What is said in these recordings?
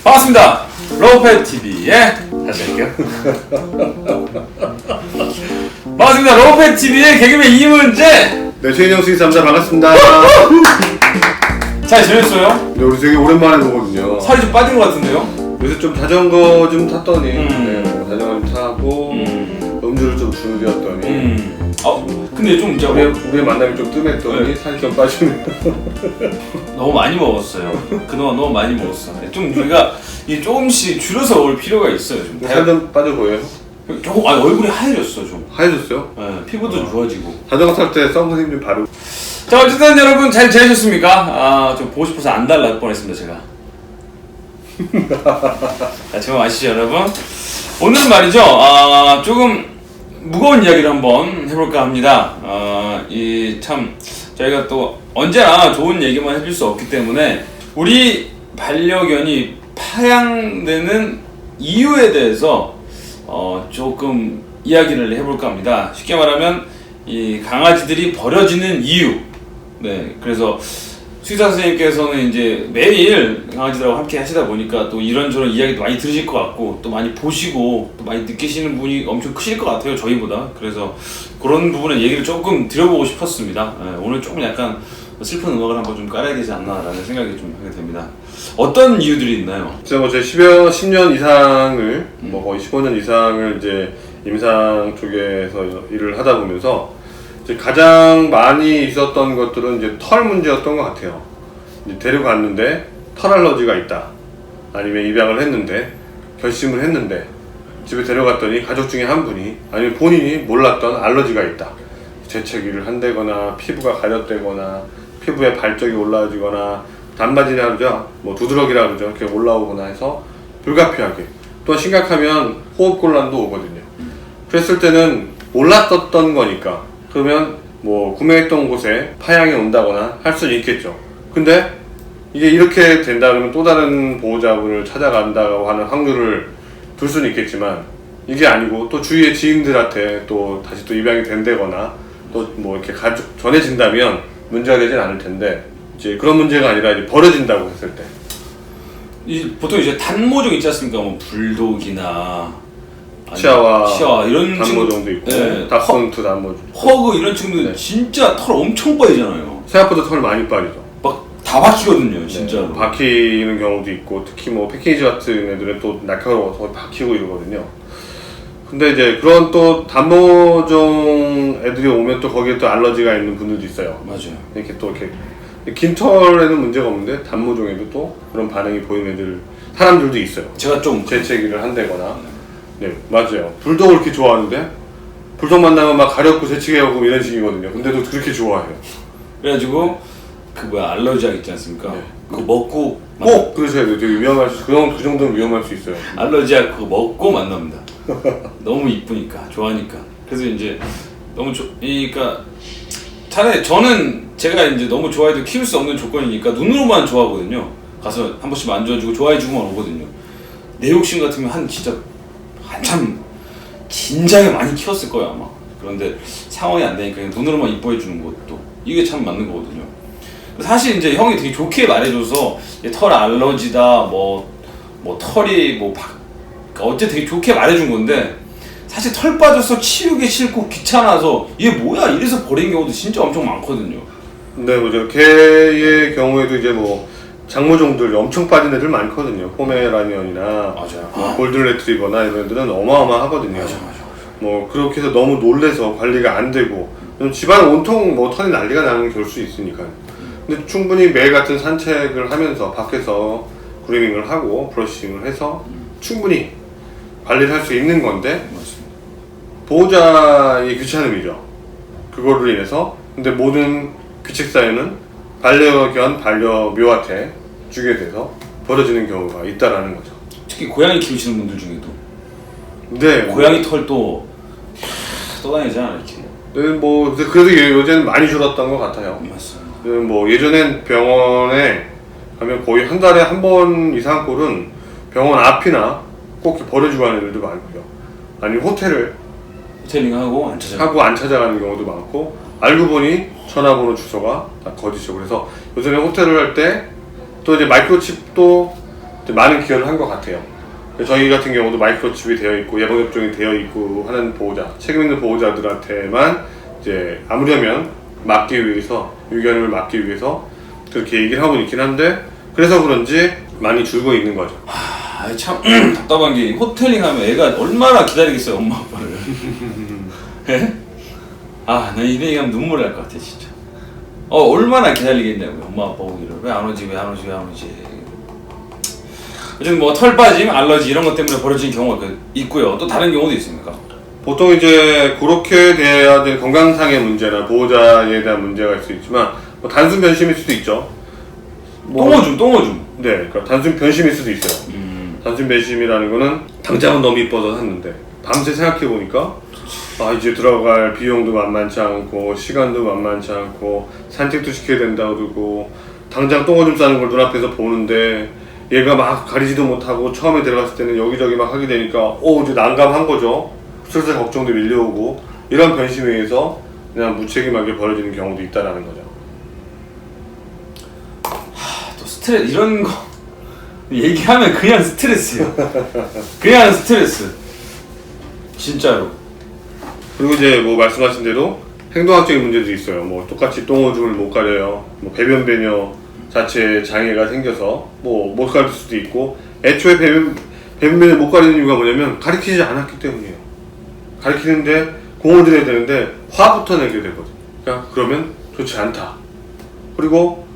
반갑습니다. 러브펫TV의 다시 할게요. 반갑습니다. 러브펫TV의 개그맨 이문재. 네, 최인영 수의사입니다. 반갑습니다. 잘 지냈어요? 네, 우리 되게 오랜만에 보거든요. 살이 좀 빠진 것 같은데요? 요새 좀 자전거 좀 탔더니 네, 자전거 좀 타고 음주를 좀 줄였더니 근데 좀 진짜 우리의 만남이 좀 뜸했더니 네. 살이 좀 빠지네요. 너무 많이 먹었어요. 그동안 너무 많이 먹었어. 좀 우리가 이 조금씩 줄여서 먹을 필요가 있어요. 좀 살 좀 빠져 보여요? 조금 얼굴이 하얘졌어 좀. 하얘졌어요? 네, 피부도 좀 좋아지고. 자전거 탈 때 선크림 좀 바르고. 자, 어쨌든 여러분 잘 지내셨습니까? 좀 보고 싶어서 안 달랄 뻔했습니다 제가. 자, 제가 아시죠 여러분? 오늘은 말이죠. 조금 무거운 이야기를 한번 해볼까 합니다. 이 참 저희가 또 언제나 좋은 얘기만 해줄 수 없기 때문에 우리 반려견이 파양되는 이유에 대해서 조금 이야기를 해볼까 합니다. 쉽게 말하면 이 강아지들이 버려지는 이유. 네, 그래서 수의사 선생님께서는 이제 매일 강아지들하고 함께 하시다 보니까 또 이런저런 이야기도 많이 들으실 것 같고 또 많이 보시고 또 많이 느끼시는 분이 엄청 크실 것 같아요 저희보다. 그래서 그런 부분의 얘기를 조금 드려보고 싶었습니다. 네, 오늘 조금 약간 슬픈 음악을 한번 좀 깔아야 되지 않나라는 생각이 좀 하게 됩니다. 어떤 이유들이 있나요? 제가 뭐 제 10년 이상을 뭐 거의 15년 이상을 이제 임상 쪽에서 일을 하다 보면서 가장 많이 있었던 것들은 이제 털 문제였던 것 같아요. 이제 데려갔는데 털 알러지가 있다. 아니면 입양을 했는데 결심을 했는데 집에 데려갔더니 가족 중에 한 분이 아니면 본인이 몰랐던 알러지가 있다. 재채기를 한다거나 피부가 가렵다거나 피부에 발적이 올라지거나 단마진이라 그러죠. 뭐 두드러기라 그러죠. 이렇게 올라오거나 해서 불가피하게 또 심각하면 호흡곤란도 오거든요. 그랬을 때는 몰랐었던 거니까 그러면 뭐 구매했던 곳에 파양이 온다거나 할 수는 있겠죠. 근데 이게 이렇게 된다 그러면 또 다른 보호자분을 찾아간다고 하는 확률을 둘 수는 있겠지만 이게 아니고 또 주위의 지인들한테 또 다시 또 입양이 된다거나 또 뭐 이렇게 가족 전해진다면 문제가 되진 않을 텐데 이제 그런 문제가 아니라 이제 버려진다고 했을 때 보통 이제 단모종 있지 않습니까? 뭐 불독이나 치아와 이런 단모종도 있고 네, 닥스훈트 단모종 허그 이런 친구들 네. 진짜 털 엄청 빠지잖아요. 생각보다 털 많이 빠지죠. 막 다 박히거든요, 진짜로. 네, 박히는 경우도 있고 특히 뭐 패키지 같은 애들은 또 날카로워서 박히고 이러거든요. 근데 이제 그런 또 단모종 애들이 오면 또 거기에 또 알러지가 있는 분들도 있어요. 맞아요. 이렇게 또 이렇게 긴 털에는 문제가 없는데 단모종에도 또 그런 반응이 보이는 애들 사람들도 있어요. 제가 좀 재채기를 한다거나. 네, 맞아요. 불독을 이렇게 좋아하는데 불독 만나면 막 가렵고 재채기하고 이런 식이거든요. 근데도 그렇게 좋아해요. 그래가지고 알러지약 있지 않습니까? 네. 그거 먹고 꼭 그러셔야 돼요. 되게 위험할 수, 그 정도는 위험할 수 있어요. 알러지약 그거 먹고 만납니다. 너무 이쁘니까 좋아하니까. 그래서 이제 너무 그러니까 차라리 저는 제가 이제 너무 좋아해도 키울 수 없는 조건이니까 눈으로만 좋아하거든요. 가서 한 번씩 만져주고 좋아해주고만 오거든요. 내 욕심 같으면 진짜 한참 진작에 많이 키웠을 거야 아마. 그런데 상황이 안 되니까 그냥 눈으로만 이뻐해 주는 것도 이게 참 맞는 거거든요. 사실 이제 형이 되게 좋게 말해줘서 털 알러지다 뭐 털이 어째 되게 좋게 말해준 건데 사실 털 빠져서 치우기 싫고 귀찮아서 이게 뭐야 이래서 버린 경우도 진짜 엄청 많거든요. 네, 뭐죠. 개의 경우에도 이제 뭐 장모종들 엄청 빠진 애들 많거든요. 포메라니언이나 맞아요. 골든 레트리버나 이런 애들은 어마어마하거든요. 맞아. 뭐 그렇게 해서 너무 놀래서 관리가 안 되고 집안 온통 뭐 털이 난리가 나는 게 올 수 있으니까. 근데 충분히 매일 같은 산책을 하면서 밖에서 그루밍을 하고 브러싱을 해서 충분히 관리를 할 수 있는 건데 맞습니다. 보호자의 귀찮음이죠. 그거를 인해서 근데 모든 규칙 사유는 반려견, 반려묘한테 주게 돼서 벌어지는 경우가 있다라는 거죠. 특히 고양이 키우시는 분들 중에도 네. 고양이 털도 떠다니잖아 이렇게. 네, 뭐 그래도 요새는 많이 줄었던 것 같아요. 맞습니다. 뭐 예전엔 병원에 가면 거의 한 달에 한 번 이상 꼴은 병원 앞이나 꼭 버려주고 하는 애들도 많고요. 아니면 호텔링하고 안 찾아가는 경우도 많고 알고 보니 전화번호 주소가 다 거짓이고 그래서 요새는 호텔을 할 때 또 이제 마이크로칩도 많은 기여를 한 것 같아요. 저희 같은 경우도 마이크로칩이 되어 있고 예방접종이 되어 있고 하는 보호자, 책임 있는 보호자들한테만 이제 아무려면 막기 위해서, 유기견을 막기 위해서 그렇게 얘기를 하고 있긴 한데, 그래서 그런지 많이 줄고 있는 거죠. 참 답답한 게 호텔링 하면 애가 얼마나 기다리겠어요, 엄마 아빠를. 예? 나 이런 얘기하면 눈물 날 것 같아 진짜. 얼마나 기다리겠냐고요, 엄마 아빠 오기를. 왜 안 오지. 요즘 뭐 털 빠짐, 알러지 이런 것 때문에 벌어진 경우가 있고요. 또 다른 경우도 있습니까? 보통 이제 그렇게 돼야 될 건강상의 문제나 보호자에 대한 문제가 있을 수 있지만, 뭐 단순 변심일 수도 있죠. 똥오줌. 네, 그러니까 단순 변심일 수도 있어요. 단순 변심이라는 거는 당장은 너무 이뻐서 샀는데 밤새 생각해 보니까 이제 들어갈 비용도 만만치 않고 시간도 만만치 않고 산책도 시켜야 된다고 그러고, 당장 똥오줌 싸는 걸 눈앞에서 보는데 얘가 막 가리지도 못하고 처음에 들어갔을 때는 여기저기 막 하게 되니까 이제 난감한 거죠. 슬슬 걱정도 밀려오고, 이런 변심에 의해서 그냥 무책임하게 벌어지는 경우도 있다라는 거죠. 또 스트레스 이런 거 얘기하면 그냥 스트레스예요. 그냥 스트레스. 진짜로. 그리고 이제 뭐 말씀하신 대로 행동학적인 문제도 있어요. 뭐 똑같이 똥오줌을 못 가려요. 뭐 배변 배뇨 자체 장애가 생겨서 뭐 못 가릴 수도 있고, 애초에 배변 배뇨를 못 가리는 이유가 뭐냐면 가리키지 않았기 때문이에요. 가리키는데 공을 들여야 되는데 화부터 내게 되거든. 그러니까 그러면 좋지 않다. 그리고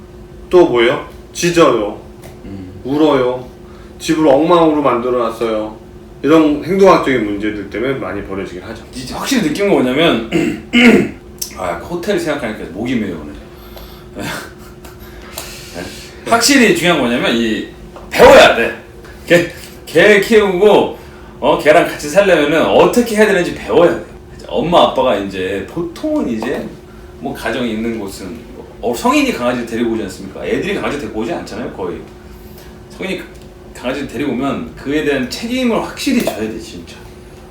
또 뭐예요? 짖어요. 울어요. 집을 엉망으로 만들어놨어요. 이런 행동학적인 문제들 때문에 많이 벌어지긴 하죠. 이제 확실히 느낀 거 뭐냐면 호텔 생각하니까 목이 메요 오늘. 확실히 중요한 거 뭐냐면 배워야 돼. 개 키우고 걔랑 같이 살려면은 어떻게 해야 되는지 배워야 돼. 엄마 아빠가 이제 보통은 이제 뭐 가정이 있는 곳은 성인이 강아지를 데리고 오지 않습니까? 애들이 강아지 데리고 오지 않잖아요, 거의. 성인이 강아지를 데리고 오면 그에 대한 책임을 확실히 져야 돼, 진짜.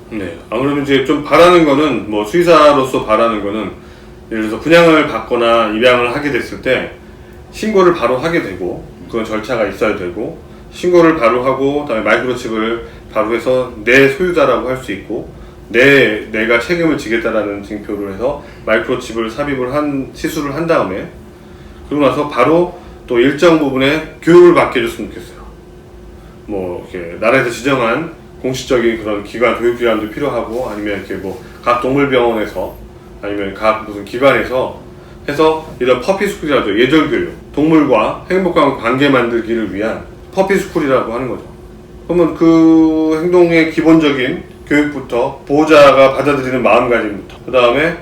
네. 아무래도 이제 좀 바라는 거는, 뭐 수의사로서 바라는 거는, 예를 들어서 분양을 받거나 입양을 하게 됐을 때 신고를 바로 하게 되고, 그런 절차가 있어야 되고, 신고를 바로 하고 그다음에 마이크로칩을 바로 해서 내 소유자라고 할 수 있고, 내가 책임을 지겠다라는 증표를 해서 마이크로칩을 삽입을 시술을 한 다음에, 그러고 나서 바로 또 일정 부분의 교육을 받게 해줬으면 좋겠어요. 뭐 이렇게 나라에서 지정한 공식적인 그런 기관, 교육기관도 필요하고, 아니면 이렇게 뭐 각 동물병원에서 아니면 각 무슨 기관에서 해서 이런 퍼피스쿨이라죠. 예절교육, 동물과 행복한 관계 만들기를 위한 퍼피스쿨이라고 하는 거죠. 그러면 그 행동의 기본적인 교육부터, 보호자가 받아들이는 마음가짐부터, 그 다음에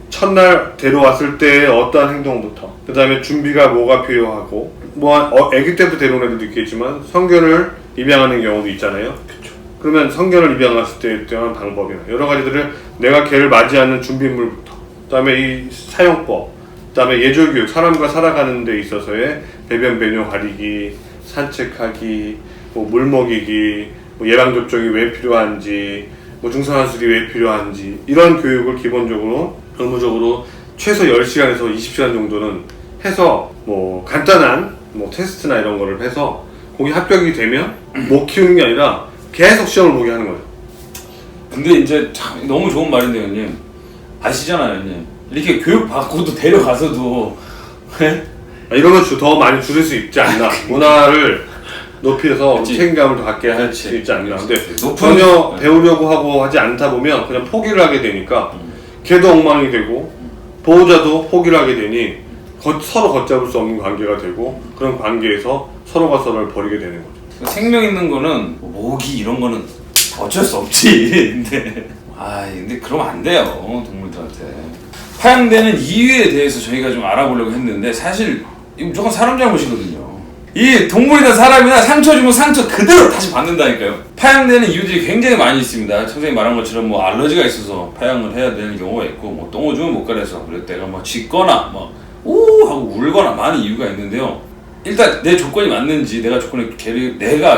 첫날 데려왔을 때의 어떠한 행동부터, 그 다음에 준비가 뭐가 필요하고, 아기 때부터 데려온 애들도 있겠지만 성견을 입양하는 경우도 있잖아요. 그렇죠. 그러면 성견을 입양했을 때에 대한 방법이나 여러 가지들을 내가 걔를 맞이하는 준비물부터, 그 다음에 이 사용법, 그 다음에 예절교육, 사람과 살아가는 데 있어서의 배변 배뇨 가리기, 산책하기, 뭐 물 먹이기, 뭐 예방접종이 왜 필요한지, 뭐 중성화술이 왜 필요한지, 이런 교육을 기본적으로 의무적으로 최소 10시간에서 20시간 정도는 해서, 뭐 간단한 뭐 테스트나 이런 거를 해서 거기 합격이 되면 못 키우는 게 아니라 계속 시험을 보게 하는 거죠. 근데 이제 참 너무 좋은 말인데, 형님. 아시잖아요, 형님. 이렇게 교육 받고도 데려가서도 이러면 더 많이 줄일 수 있지 않나. 문화를 높여서 그치. 책임감을 더 갖게 할 그렇지. 수 있지 않나. 근데 높은- 전혀 배우려고 하고 하지 않다 보면 그냥 포기를 하게 되니까 걔도 엉망이 되고 보호자도 포기를 하게 되니 서로 걷잡을 수 없는 관계가 되고, 그런 관계에서 서로가 서로를 버리게 되는 거죠. 생명 있는 거는 모기 이런 거는 어쩔 수 없지. 근데 그러면 안 돼요, 동물들한테. 파양되는 이유에 대해서 저희가 좀 알아보려고 했는데, 사실 이거 무조건 사람 잘못이거든요. 이 동물이나 사람이나 상처 주면 상처 그대로 다시 받는다니까요. 파양되는 이유들이 굉장히 많이 있습니다. 선생님 말한 것처럼 뭐 알러지가 있어서 파양을 해야 되는 경우가 있고, 뭐 똥오줌을 못 가려서, 그리고 내가 뭐 짖거나 막 오 하고 울거나 많은 이유가 있는데요. 일단 내 조건이 맞는지, 내가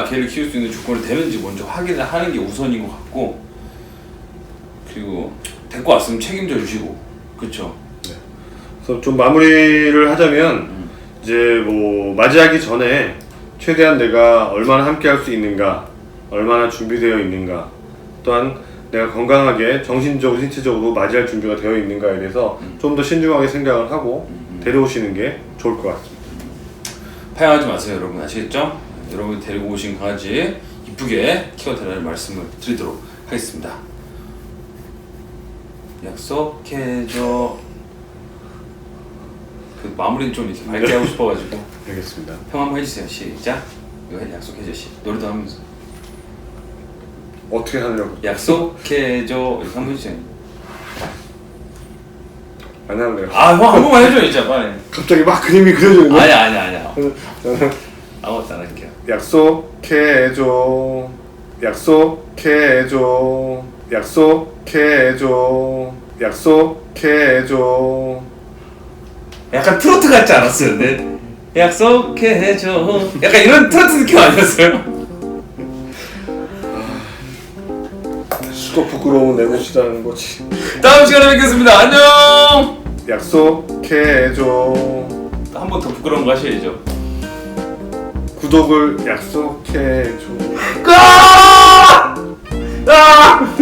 걔를 키울 수 있는 조건이 되는지 먼저 확인을 하는 게 우선인 것 같고, 그리고 데리고 왔으면 책임져 주시고, 그렇죠? 그래서 좀 마무리를 하자면, 이제 뭐 맞이하기 전에 최대한 내가 얼마나 함께 할 수 있는가, 얼마나 준비되어 있는가, 또한 내가 건강하게 정신적으로 신체적으로 맞이할 준비가 되어 있는가에 대해서 좀 더 신중하게 생각을 하고 데려오시는 게 좋을 것 같습니다. 파양하지 마세요, 여러분. 아시겠죠? 여러분 데리고 오신 강아지 이쁘게 키워달라는 말씀을 드리도록 하겠습니다. 약속해줘. 그 마무리는 좀 이렇게 밝게 하고 싶어가지고 알겠습니다. 형 한번 해주세요. 시작. 이거 약속해줘. 노래도 하면서 어떻게 하려고? 약속해줘. 이렇게 한번 해주세요. 안 할래요. 아, 형 한 번만 해줘 진짜 빨리. 갑자기 막 그림이 그려지는 거야? 아니야. 저는 아무것도 안 할게요. 약속해줘, 약속해줘, 약속해줘, 약속해줘. 약간 트로트 같지 않았어요, 근데? 약속해줘. 약간 이런 트로트 느낌 아니었어요? 수도 부끄러운 내 것이라는 거지. 다음 시간에 뵙겠습니다. 안녕. 약속해줘. 한 번 더 부끄러운 거 하셔야죠. 구독을 약속해줘. 아!